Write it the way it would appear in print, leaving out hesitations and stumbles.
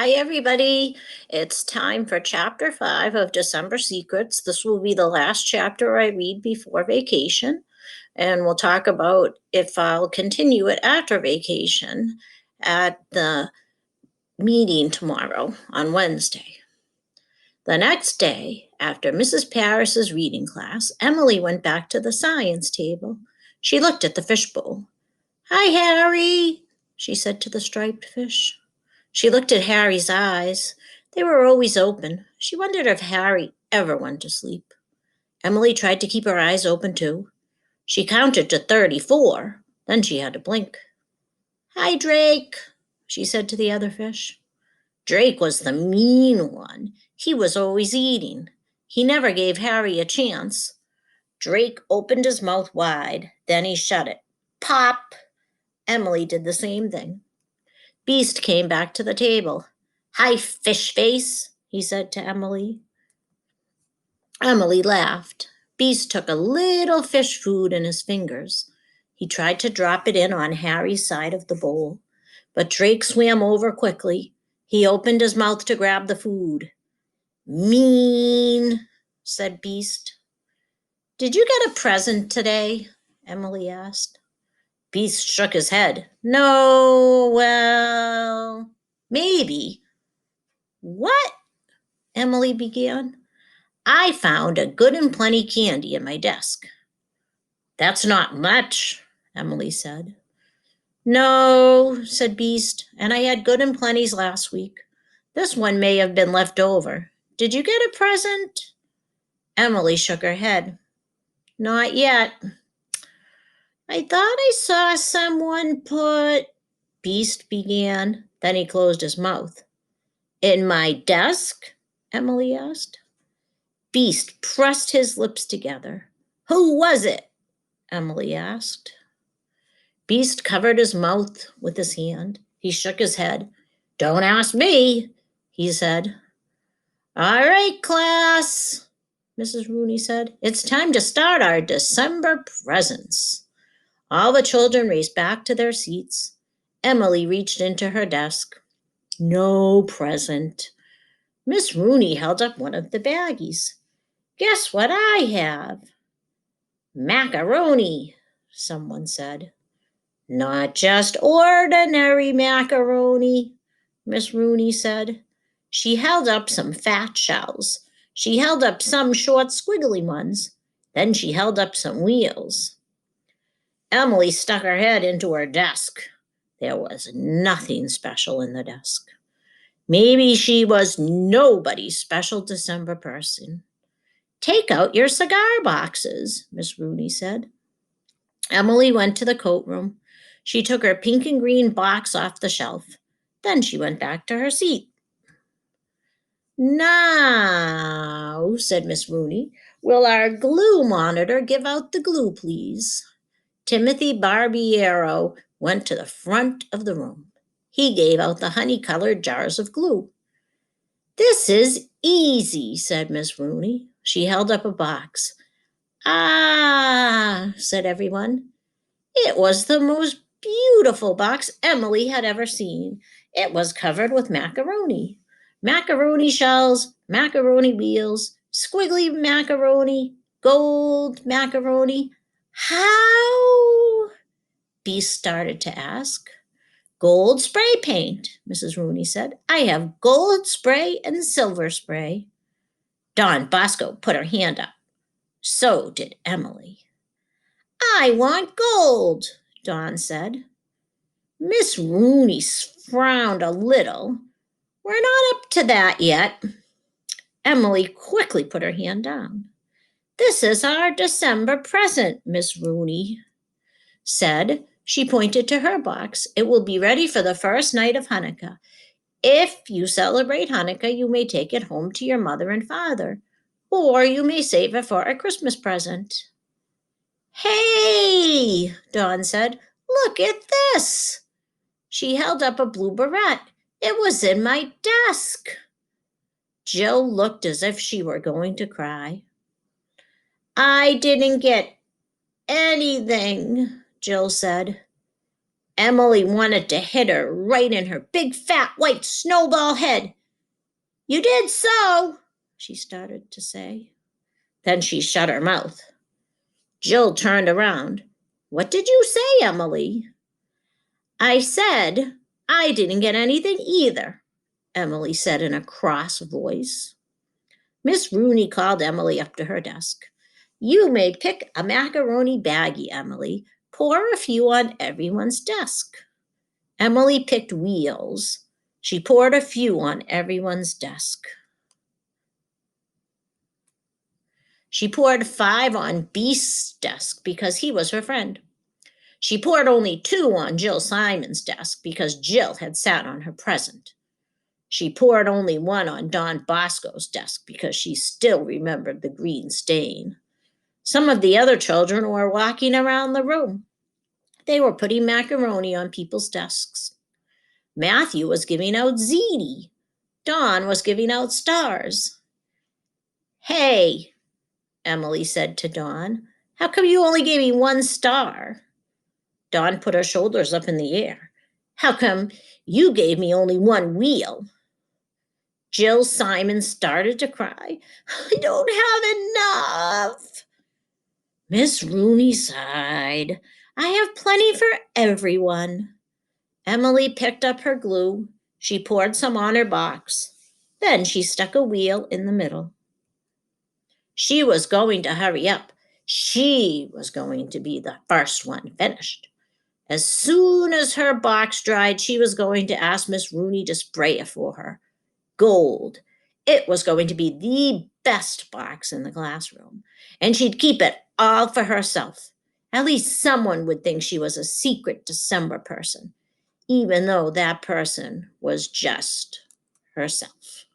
Hi, everybody. It's time for Chapter 5 of December Secrets. This will be the last chapter I read before vacation, and we'll talk about if I'll continue it after vacation at the meeting tomorrow on Wednesday. The next day, after Mrs. Parris's reading class, Emily went back to the science table. She looked at the fishbowl. "Hi, Harry," she said to the striped fish. She looked at Harry's eyes. They were always open. She wondered if Harry ever went to sleep. Emily tried to keep her eyes open, too. She counted to 34. Then she had to blink. "Hi, Drake," she said to the other fish. Drake was the mean one. He was always eating. He never gave Harry a chance. Drake opened his mouth wide. Then he shut it. Pop! Emily did the same thing. Beast came back to the table. "Hi, fish face," he said to Emily. Emily laughed. Beast took a little fish food in his fingers. He tried to drop it in on Harry's side of the bowl, but Drake swam over quickly. He opened his mouth to grab the food. "Mean," said Beast. "Did you get a present today?" Emily asked. Beast shook his head. "No, well, maybe." "What?" Emily began. "I found a good and plenty candy in my desk." "That's not much," Emily said. "No," said Beast, "and I had good and plenties last week. This one may have been left over. Did you get a present?" Emily shook her head. "Not yet." "I thought I saw someone put," Beast began. Then he closed his mouth. "In my desk?" Emily asked. Beast pressed his lips together. "Who was it?" Emily asked. Beast covered his mouth with his hand. He shook his head. "Don't ask me," he said. "All right, class," Mrs. Rooney said. "It's time to start our December presents." All the children raced back to their seats. Emily reached into her desk. No present. Miss Rooney held up one of the baggies. "Guess what I have?" "Macaroni," someone said. "Not just ordinary macaroni," Miss Rooney said. She held up some fat shells. She held up some short, squiggly ones. Then she held up some wheels. Emily stuck her head into her desk. There was nothing special in the desk. Maybe she was nobody's special December person. "Take out your cigar boxes," Miss Rooney said. Emily went to the coat room. She took her pink and green box off the shelf. Then she went back to her seat. "Now," said Miss Rooney, "will our glue monitor give out the glue, please?" Timothy Barbiero went to the front of the room. He gave out the honey-colored jars of glue. "This is easy," said Miss Rooney. She held up a box. "Ah," said everyone. It was the most beautiful box Emily had ever seen. It was covered with macaroni. Macaroni shells, macaroni wheels, squiggly macaroni, gold macaroni. "How?" Beast started to ask. "Gold spray paint," Mrs. Rooney said. "I have gold spray and silver spray." Don Bosco put her hand up. So did Emily. "I want gold," Don said. Miss Rooney frowned a little. "We're not up to that yet." Emily quickly put her hand down. "This is our December present," Miss Rooney said. She pointed to her box. "It will be ready for the first night of Hanukkah. If you celebrate Hanukkah, you may take it home to your mother and father, or you may save it for a Christmas present." "Hey," Dawn said, "look at this." She held up a blue beret. "It was in my desk." Jill looked as if she were going to cry. "I didn't get anything," Jill said. Emily wanted to hit her right in her big fat white snowball head. You did so, she started to say. Then she shut her mouth. Jill turned around. What did you say, Emily? I said I didn't get anything either, Emily said in a cross voice. Miss Rooney called Emily up to her desk. You may pick a macaroni baggie, Emily. Pour a few on everyone's desk. Emily picked wheels. She poured a few on everyone's desk. She poured 5 on Beast's desk because he was her friend. She poured only 2 on Jill Simon's desk because Jill had sat on her present. She poured only 1 on Don Bosco's desk because she still remembered the green stain. Some of the other children were walking around the room. They were putting macaroni on people's desks. Matthew was giving out ziti. Don was giving out stars. Hey, Emily said to Don, how come you only gave me 1 star? Dawn put her shoulders up in the air. How come you gave me only 1 wheel? Jill Simon started to cry. I don't have enough. Miss Rooney sighed. I have plenty for everyone. Emily picked up her glue. She poured some on her box. Then she stuck a wheel in the middle. She was going to hurry up. She was going to be the first one finished. As soon as her box dried, she was going to ask Miss Rooney to spray it for her. Gold. It was going to be the best box in the classroom, and she'd keep it all for herself. At least someone would think she was a secret December person, even though that person was just herself.